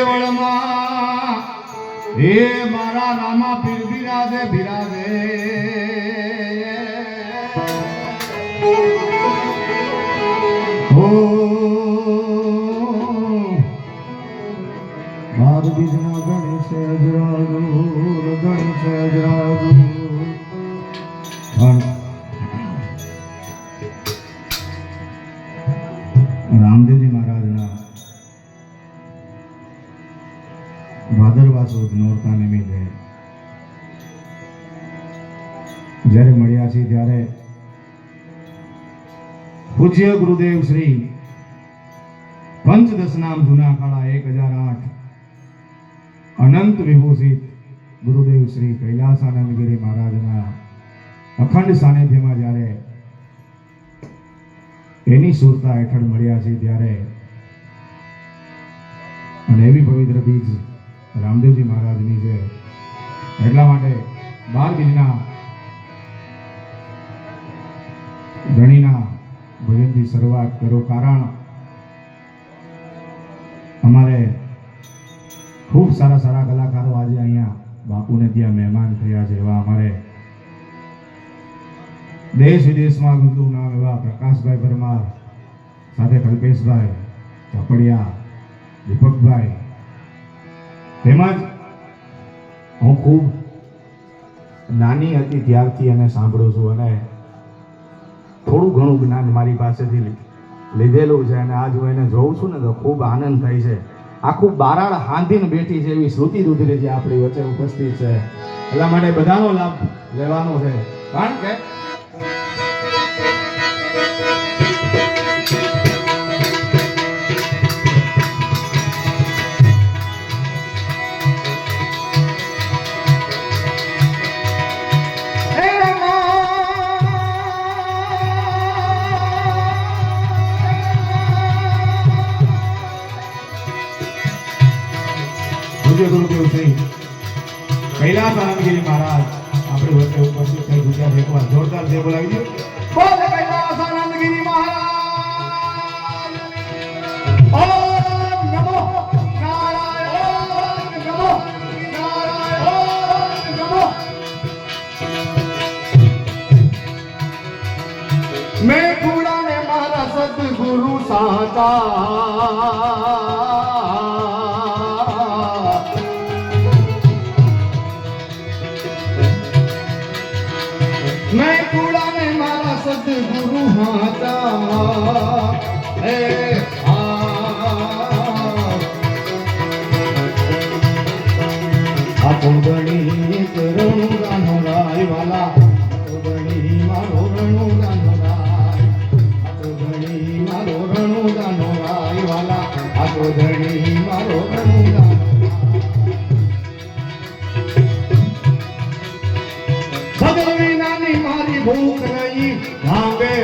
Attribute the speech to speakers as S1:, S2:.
S1: દેવળમાં હે મારા રામા પીર બિરાજે બિરાજે ઓ બાર બીજના ગણેશ અજરાજુ ગણેશ અજરાજુ રામદેવજી મહારાજના ભાદરવા સુદ નોરતા નિમિત્તે જ્યારે મળ્યા છીએ ત્યારે પૂજ્ય ગુરુદેવ શ્રી પંચદશ નામ જૂના કાળા 1008 અનંત વિભૂષિત ગુરુદેવ શ્રી કૈલાસાનંદગીરી મહારાજના અખંડ સાનિધ્યમાં જ્યારે એની સુરતા હેઠળ મળ્યા છે ત્યારે અને એવી પવિત્ર બીજ રામદેવજી મહારાજની છે એટલા માટે 12 બીજના ધણીના ભજનથી શરૂઆત કરો કારણ અમારે ખૂબ સારા સારા કલાકારો આજે અહીંયા બાપુને ત્યાં મહેમાન થયા છે એવા અમારે દેશ વિદેશમાં ગુંજતું નામ એવા પ્રકાશભાઈ પરમાર સાથે કલ્પેશભાઈ ચાપડિયા દીપકભાઈ તેમજ હું ખૂબ નાની હતી ત્યારથી એને સાંભળું છું અને થોડું ઘણું જ્ઞાન મારી પાસેથી લીધેલું છે અને આજ હું એને જોઉં છું ને તો ખૂબ આનંદ થાય છે આખું બારાળ હાંધીને બેઠી છે એવી શ્રુતિ રુધિરે જે આપણી વચ્ચે ઉપસ્થિત છે એટલા માટે બધાનો લાભ લેવાનો છે કારણ કે ગુરુદેવ શ્રી કૈલાસાનંદગીરી મહારાજ આપણે વચ્ચે ઉપસ્થિત થઈ ગુજરાત એકવાર જોરદાર જે બોલાવી દો બોલ કૈલાસાનંદગીરી મહારાજ ઓમ નમો નારાયણ નમો નારાયણ નમો મેં કુડાને મારા સદગુરુ સાચા मैं कूड़ा में मारा सदगुरु हाथा हे अपनी करूँ गानो राय वाला अपनी मारो रणो गानो राय अपनी मारो रणो गानो राय वाला अपनी मारो रणो गानो भगवान मारी भूख नहीं भांगे